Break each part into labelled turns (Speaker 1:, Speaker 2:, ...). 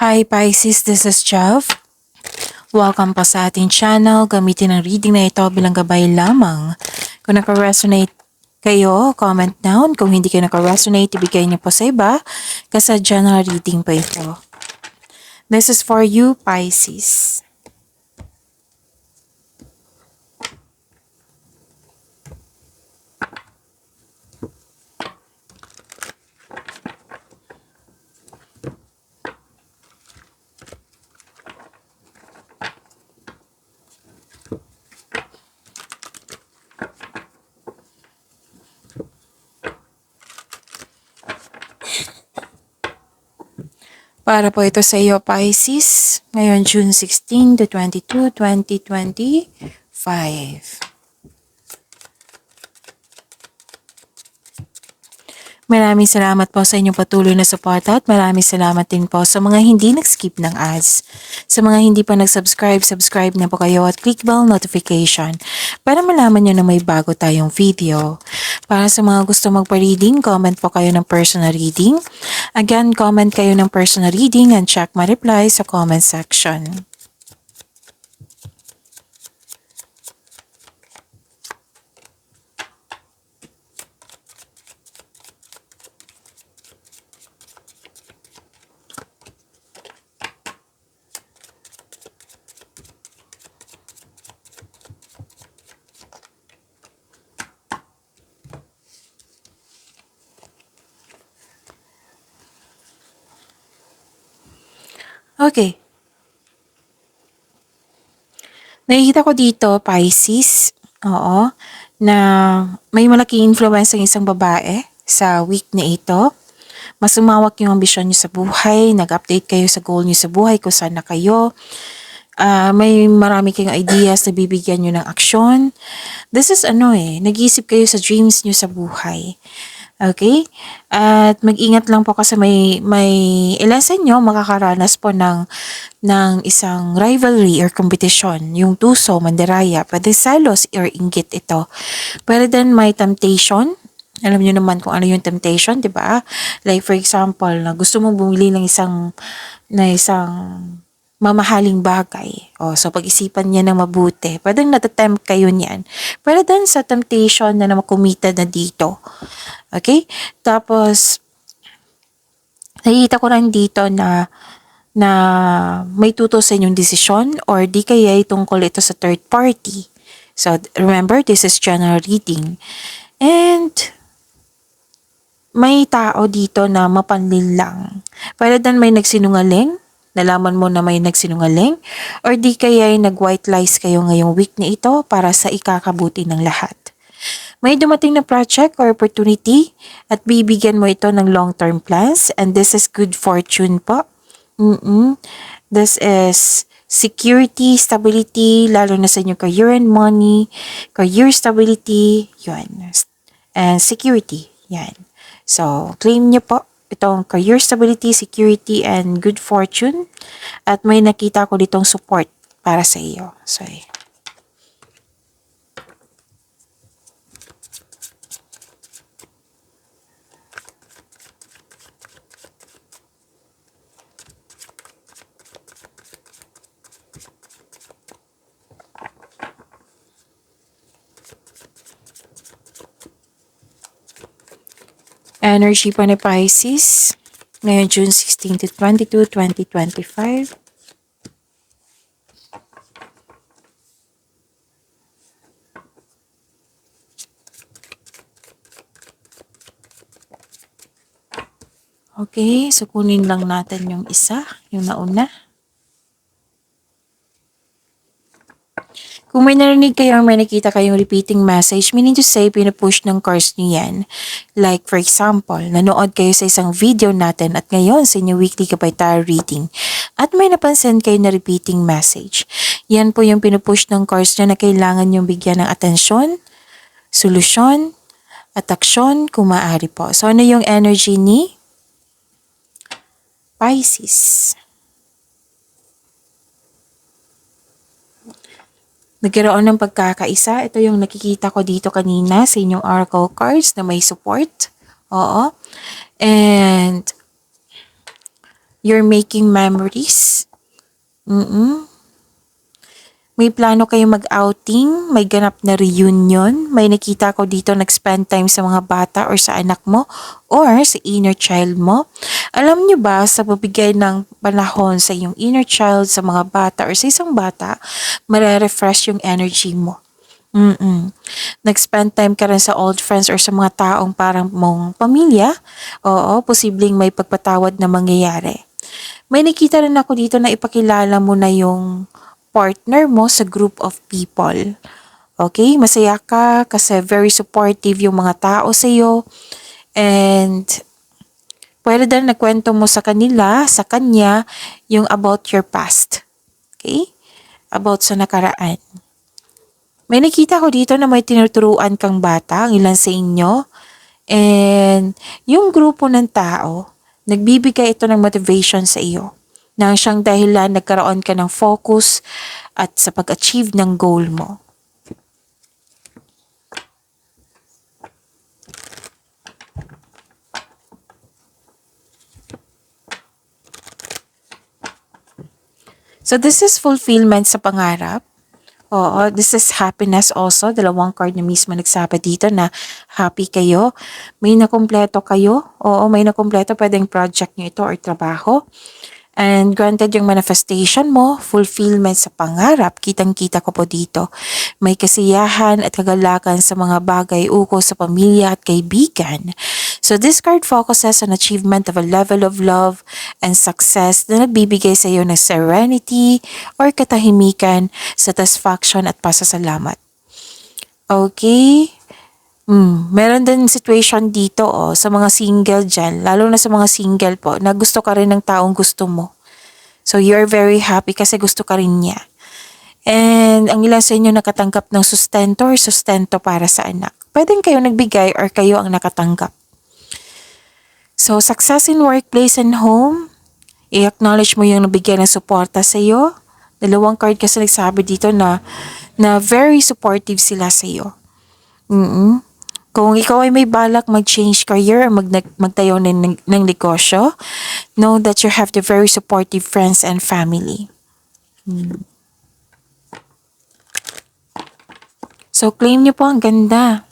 Speaker 1: Hi Pisces, this is Jeff. Welcome pa sa ating channel. Gamitin ang reading na ito bilang gabay lamang. Kung naka-resonate kayo, comment down. Kung hindi kayo naka-resonate, ibigay niyo po sa iba. Kasi general reading pa ito. This is for you, Pisces. Para po ito sa iyo, Pisces, ngayon June 16 to 22, 2025. Maraming salamat po sa inyong patuloy na suporta at maraming salamat din po sa mga hindi nag-skip ng ads. Sa mga hindi pa nag-subscribe, subscribe na po kayo at click bell notification para malaman nyo na may bago tayong video. Para sa mga gusto magpa-reading, comment po kayo ng personal reading. Again, comment kayo ng personal reading and check my reply sa comment section. Okay. Nakikita ko dito, Pisces, na may malaking influence ang isang babae sa week na ito. Mas umawak yung ambisyon niyo sa buhay, nag-update kayo sa goal niyo sa buhay, kung saan na kayo. May marami kayong ideas na bibigyan niyo ng aksyon. This is nag-iisip kayo sa dreams niyo sa buhay. Okay? At mag-ingat lang po kasi may ilan sa inyo makakaranas po ng isang rivalry or competition. Yung tuso, mandiraya, pwede salos or inggit ito. Pero then may temptation. Alam niyo naman kung ano yung temptation, di ba? Like for example, na gusto mong bumili ng isang mamahaling bagay. So pag-isipan niya ng mabuti. Pwedeng natatempt kayo niyan. Pero then sa temptation na makumita na dito. Okay? Tapos, nakikita ko rin dito na may tuto sa inyong desisyon or di kaya tungkol ito sa third party. So, remember, this is general reading. And, may tao dito na mapanlin lang. Pero then may nagsinungaling, nalaman mo na may nagsinungaling, or di kaya nag-white lies kayo ngayong week na ito para sa ikakabuti ng lahat. May dumating na project or opportunity at bibigyan mo ito ng long-term plans and this is good fortune po. This is security, stability, lalo na sa inyong career and money, career stability, yun. And security, yan. So, claim niyo po itong career stability, security, and good fortune. At may nakita ko ditong support para sa iyo. So, energy po ni Pisces, ngayon June 16 to 22, 2025. Okay, so kunin lang natin yung isa, yung nauna. Kung may narinig kayo or may nakita kayong repeating message, meaning to say, pinupush ng course nyo yan. Like for example, nanood kayo sa isang video natin at ngayon sa inyong weekly Gabay Tarot reading at may napansin kayo na repeating message. Yan po yung pinupush ng course nyo na kailangan yung bigyan ng atensyon, solusyon, at aksyon kung maaari po. So ano yung energy ni Pisces? Nagkaroon ng pagkakaisa. Ito yung nakikita ko dito kanina sa inyong oracle cards na may support. Oo. And You're making memories. Mm-mm. May plano kayong mag-outing, may ganap na reunion, may nakita ko dito nag-spend time sa mga bata or sa anak mo or sa inner child mo. Alam niyo ba, sa pagbigay ng panahon sa iyong inner child, sa mga bata or sa isang bata, mare-refresh yung energy mo. Nag-spend time ka rin sa old friends or sa mga taong parang mong pamilya, oo, posibleng may pagpatawad na mangyayari. May nakita rin ako dito na ipakilala mo na yung partner mo sa group of people. Okay? Masaya ka kasi very supportive yung mga tao sa iyo. And pwede din nagkwento mo sa kanila, sa kanya, yung about your past. Okay? About sa nakaraan. May nakita ko dito na may tinuturuan kang bata, ang ilan sa inyo. And yung grupo ng tao, nagbibigay ito ng motivation sa iyo. Nang siyang dahilan nagkaroon ka ng focus at sa pag-achieve ng goal mo. So this is fulfillment sa pangarap. Oo, this is happiness also. Dalawang card na mismo nagsabi dito na happy kayo. May nakumpleto kayo. Oo, may nakumpleto. Pwedeng project nyo ito or trabaho. And granted yung manifestation mo, fulfillment sa pangarap, kitang-kita ko po dito. May kasiyahan at kagalakan sa mga bagay ukol sa pamilya at kaibigan. So this card focuses on achievement of a level of love and success na nagbibigay sa iyo ng serenity or katahimikan, satisfaction at pasasalamat. Okay? Meron din situation dito sa mga single dyan, lalo na sa mga single po, na gusto ka rin ng taong gusto mo. So you're very happy kasi gusto ka rin niya. And ang ilan sa inyo nakatanggap ng sustento or sustento para sa anak. Pwedeng kayo nagbigay or kayo ang nakatanggap. So success in workplace and home, i-acknowledge mo yung nabigyan ng suporta sa iyo. Dalawang card kasi nagsabi dito na very supportive sila sa iyo. Kung ikaw ay may balak mag-change career o magtayo ng negosyo, know that you have the very supportive friends and family. So, claim niyo po, ang ganda.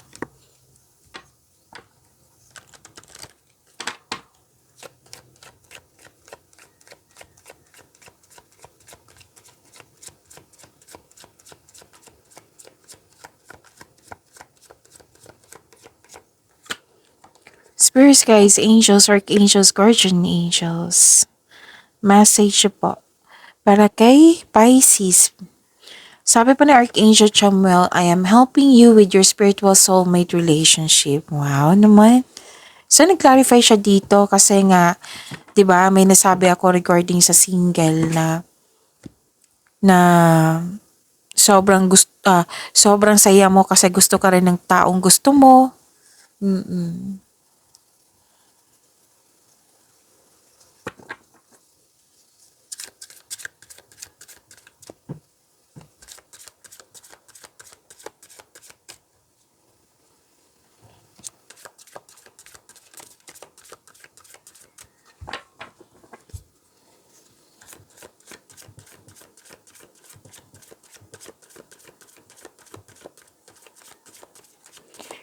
Speaker 1: Spirits, guys, angels, archangels, guardian angels. Message po para kay Pisces. Sabi pa ni Archangel Chamuel, I am helping you with your spiritual soulmate relationship. Wow naman. So, nag-clarify siya dito kasi nga, di ba, may nasabi ako regarding sa single na sobrang saya mo kasi gusto ka rin ng taong gusto mo.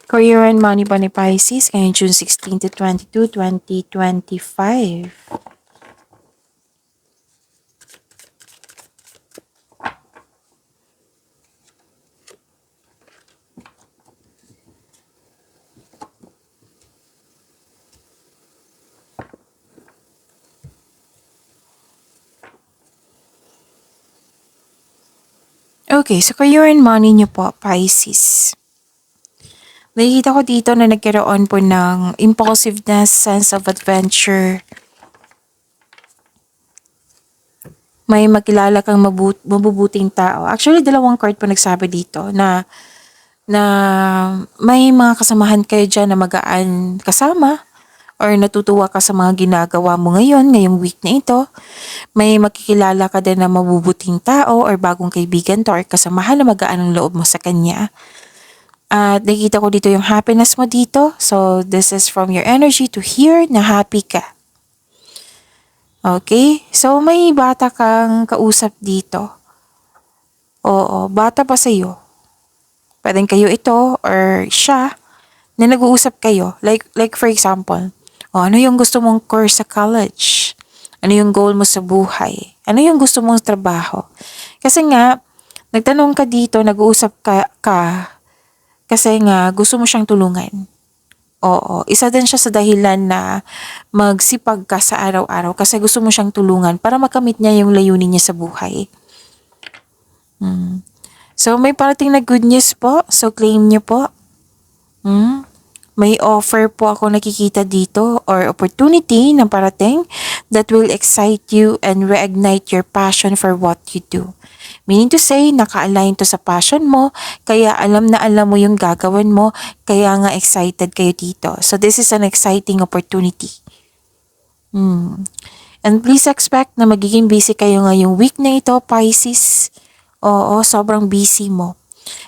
Speaker 1: Career and money pa ni Pisces ngayong June 16 to 22, 2025. Okay, so career and money niyo po, Pisces. Nakikita ko dito na nagkaroon po ng impulsiveness, sense of adventure. May makilala kang mabubuting tao. Actually, dalawang card po nagsabi dito na may mga kasamahan kayo dyan na magaan kasama or natutuwa ka sa mga ginagawa mo ngayong week na ito. May makikilala ka din na mabubuting tao or bagong kaibigan to or kasamahan na magaan ang loob mo sa kanya. At nakikita ko dito yung happiness mo dito. So, this is from your energy to here na happy ka. Okay? So, may bata kang kausap dito. Oo, bata pa sa'yo. Pwedeng kayo ito or siya na nag-uusap kayo. Like for example, ano yung gusto mong course sa college? Ano yung goal mo sa buhay? Ano yung gusto mong trabaho? Kasi nga, nagtanong ka dito, nag-uusap ka kasi nga gusto mo siyang tulungan. Oo, isa din siya sa dahilan na magsipag ka sa araw-araw kasi gusto mo siyang tulungan para makamit niya yung layunin niya sa buhay. So, may parating na good news po. So, claim niyo po. May offer po ako nakikita dito or opportunity na parating that will excite you and reignite your passion for what you do. Meaning to say, naka-align to sa passion mo, kaya alam na alam mo yung gagawin mo, kaya nga excited kayo dito. So this is an exciting opportunity. And please expect na magiging busy kayo ngayong week na ito, Pisces. Oo, sobrang busy mo.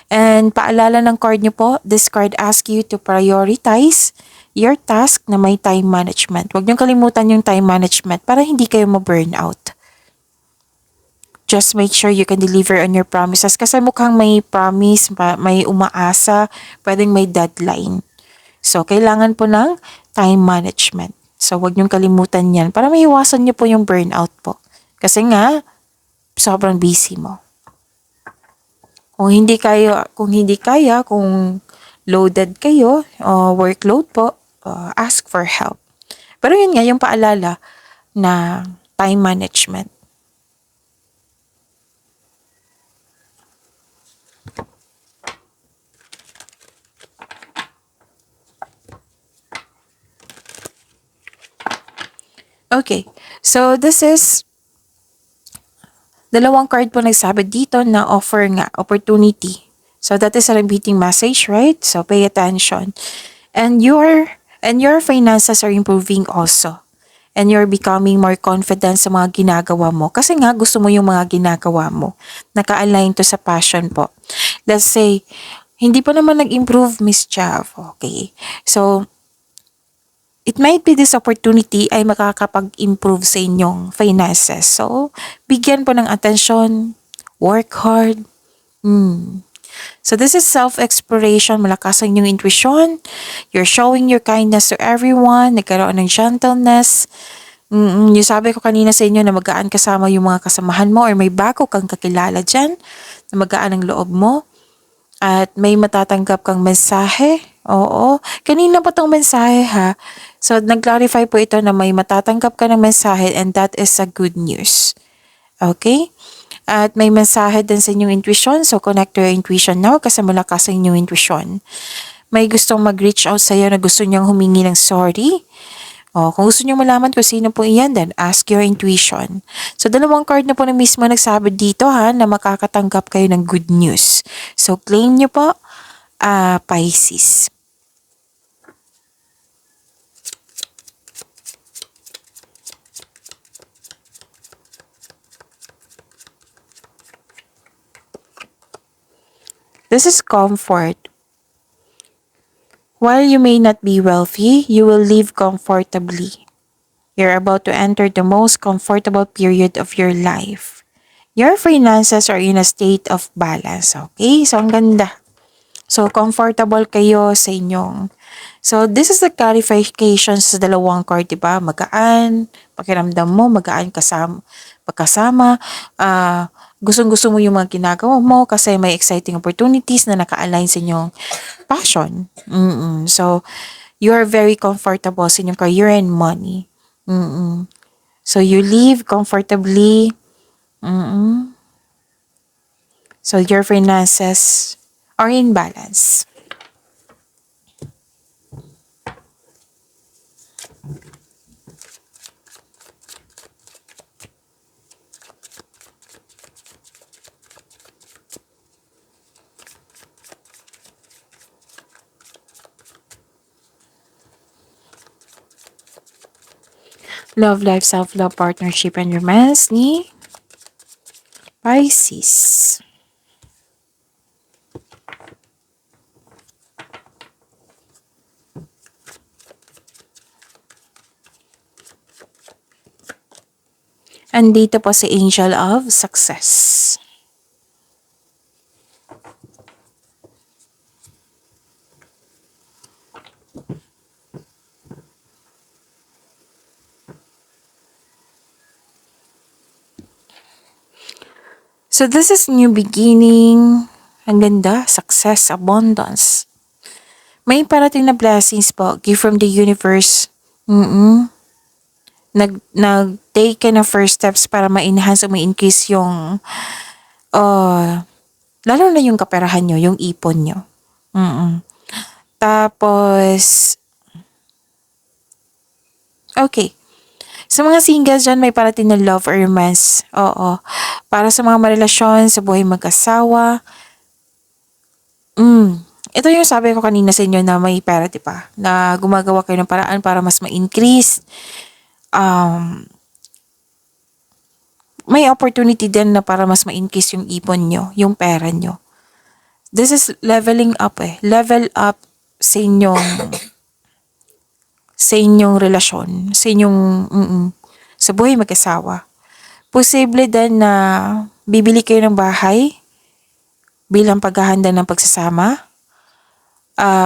Speaker 1: And paalala ng card nyo po, this card asks you to prioritize your task na may time management. Huwag niyong kalimutan yung time management para hindi kayo ma-burn out. Just make sure you can deliver on your promises kasi mukhang may promise, may umaasa, pwedeng may deadline. So, kailangan po ng time management. So, huwag niyong kalimutan yan para maiwasan niyo po yung burnout po. Kasi nga, sobrang busy mo. Kung loaded kayo, workload po, ask for help. Pero yun nga, yung paalala na time management. Okay, so this is dalawang card po nagsabi dito na offer nga, opportunity. So that is a repeating message, right? So pay attention. And your finances are improving also. And you're becoming more confident sa mga ginagawa mo. Kasi nga, gusto mo yung mga ginagawa mo. Naka-align to sa passion po. Let's say, hindi pa naman nag-improve, Miss Chav. Okay. So, it might be this opportunity ay makakapag-improve sa inyong finances. So, bigyan po ng atensyon, work hard. So, this is self-exploration, malakas ang inyong intuition, you're showing your kindness to everyone, nagkaroon ng gentleness. Yung sabi ko kanina sa inyo na magaan kasama yung mga kasamahan mo or may bago kang kakilala dyan, na magaan ang loob mo. At may matatanggap kang mensahe. Oo. Kanina pa tong mensahe ha. So, nag-clarify po ito na may matatanggap ka ng mensahe and that is a good news. Okay? At may mensahe din sa inyong intuition. So, connect to your intuition now kasi malakas ang inyong intuition. May gustong mag-reach out sa'yo na gusto niyang humingi ng sorry. Kung gusto niyo malaman kung sino po iyan, then ask your intuition. So, dalawang card na po na mismo nagsabi dito ha, na makakatanggap kayo ng good news. So, claim niyo po, Pisces. This is comfort. While you may not be wealthy, you will live comfortably. You're about to enter the most comfortable period of your life. Your finances are in a state of balance. Okay? So, ang ganda. So, comfortable kayo sa inyong. So, this is the clarification sa dalawang card, diba? Magaan, pakiramdam mo, magaan pagkasama, gustong-gusto mo yung mga ginagawa mo kasi may exciting opportunities na naka-align sa inyong passion. So, you are very comfortable sa inyong career and money. So, you live comfortably. So, your finances are in balance. Love life, self-love, partnership, and romance ni Pisces. Andito po si Angel of Success. So this is new beginning. Ang ganda, success, abundance. May parating na blessings po, gift from the universe. Nag-take ka na first steps para ma-enhance o ma-increase yung, lalo na yung kaperahan nyo, yung ipon nyo. Tapos, okay. Sa mga singles dyan, may parating na love or romance. Oo. Para sa mga marelasyon, sa buhay mag-asawa. Ito yung sabi ko kanina sa inyo na may pera, diba? Na gumagawa kayo ng paraan para mas ma-increase. May opportunity din na para mas ma-increase yung ipon nyo, yung pera nyo. This is leveling up eh. Level up sa inyong relasyon, sa buhay mag-asawa. Posible din na bibili kayo ng bahay bilang paghahanda ng pagsasama.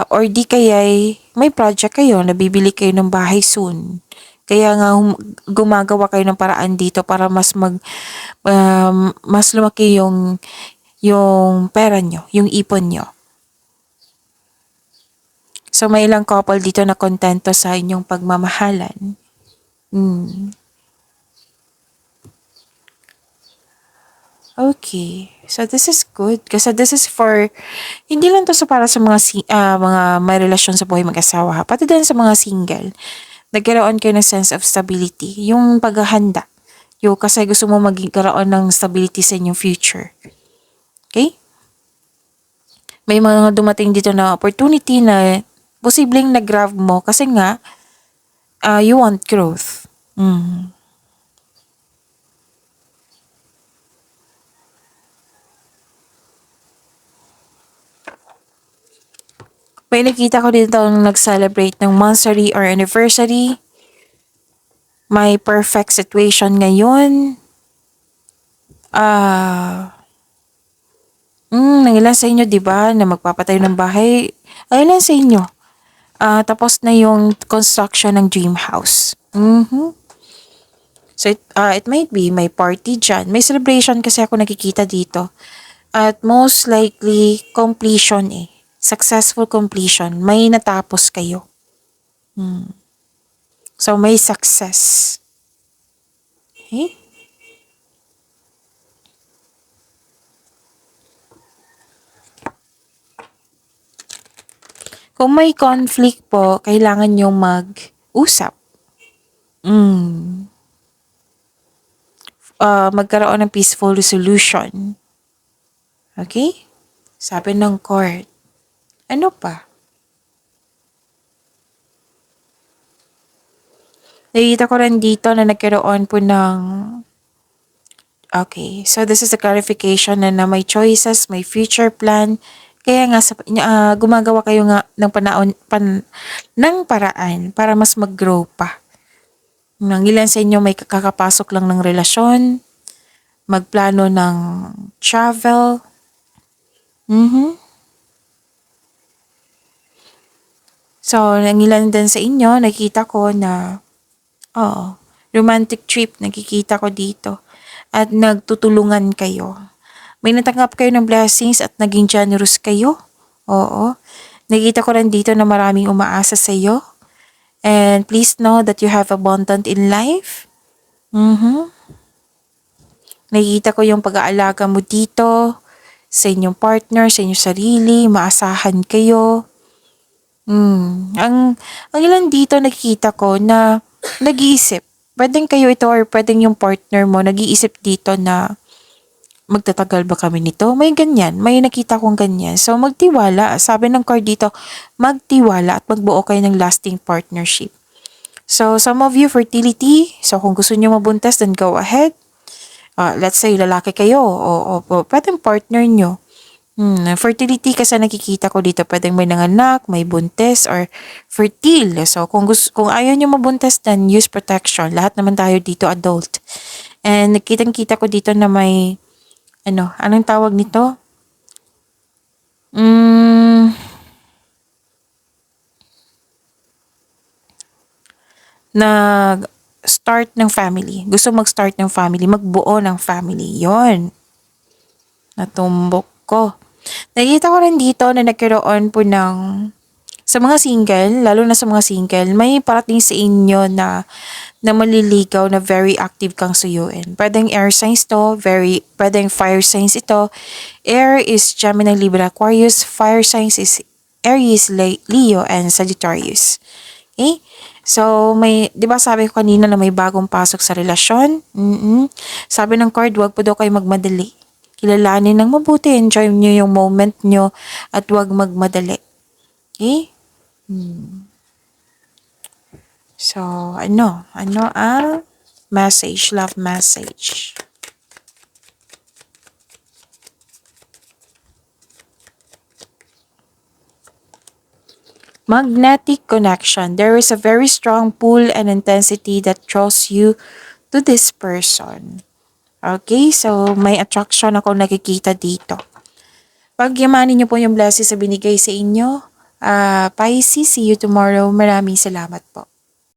Speaker 1: Or di kaya'y may project kayo na bibili kayo ng bahay soon. Kaya nga gumagawa kayo ng paraan dito para mas lumaki yung pera nyo, yung ipon nyo. So may ilang couple dito na kontento sa inyong pagmamahalan. Okay. So this is good kasi this is for hindi lang to para sa mga may relasyon sa buhay mag-asawa, pati din sa mga single. Nagkaroon kayo ng sense of stability, yung paghahanda. Kasi gusto mo magkaroon ng stability sa inyong future. Okay? May mga dumating dito na opportunity na posibleng nag-grab mo kasi nga you want growth. May nakita ko dito nag-celebrate ng monthsary or anniversary. May perfect situation ngayon. Ang ilan sa inyo, di ba, na magpapatayo ng bahay? Ang ilan sa inyo? Tapos na yung construction ng dream house. So, it might be may party dyan. May celebration kasi ako nakikita dito. At most likely, completion eh. Successful completion. May natapos kayo. So, may success. Okay? Kung may conflict po, kailangan nyo mag-usap. Magkaroon ng peaceful resolution. Okay? Sabi ng court. Ano pa? Nakita ko rin dito na nagkaroon po ng okay, so this is a clarification na may choices, may future plan. Kaya nga gumagawa kayo nga ng paraan para mas mag-grow pa. Nang ilan sa inyo may kakapasok lang ng relasyon, magplano ng travel. So, nang ilan din sa inyo, nakita ko na romantic trip, nakikita ko dito. At nagtutulungan kayo. May natanggap kayo ng blessings at naging generous kayo. Oo. Nakita ko rin dito na maraming umaasa sa iyo. And please know that you have abundant in life. Nakikita ko yung pag-aalaga mo dito sa inyong partner, sa inyong sarili, maasahan kayo. Ang ilan dito nakikita ko na nag-iisip. Pwedeng kayo ito or pwedeng yung partner mo nag-iisip dito na magtatagal ba kami nito? May ganyan. May nakita kong ganyan. So, magtiwala. Sabi ng card dito, magtiwala at magbuo kayo ng lasting partnership. So, some of you, fertility. So, kung gusto nyo mabuntis, then go ahead. Let's say, lalaki kayo o pwedeng partner nyo. Fertility kasi nakikita ko dito, pwedeng may nanganak, may buntis, or fertile. So, kung ayaw nyo mabuntis, then use protection. Lahat naman tayo dito adult. And nakitang-kita ko dito na may, anong tawag nito? Mm, start ng family. Gusto mag-start ng family, magbuo ng family. Yon, natumbok ko. Nakita ko rin dito na nagkaroon po sa mga single, lalo na sa mga single, may parating sa inyo na maliligaw na very active kang suyuin. Pwedeng air signs to, pwedeng fire signs ito. Air is Gemini, Libra, Aquarius. Fire signs is Aries, Leo, and Sagittarius. Okay? So, di ba sabi ko kanina na may bagong pasok sa relasyon? Sabi ng card, wag po daw kayo magmadali. Kilalanin ng mabuti, enjoy nyo yung moment nyo, at wag magmadali. Okay? So, ano ang message, love message? Magnetic connection. There is a very strong pull and intensity that draws you to this person. Okay, so may attraction ako nakikita dito. Pagyamanin niyo po yung blessings na binigay sa inyo. Pisces, see you tomorrow. Maraming salamat po.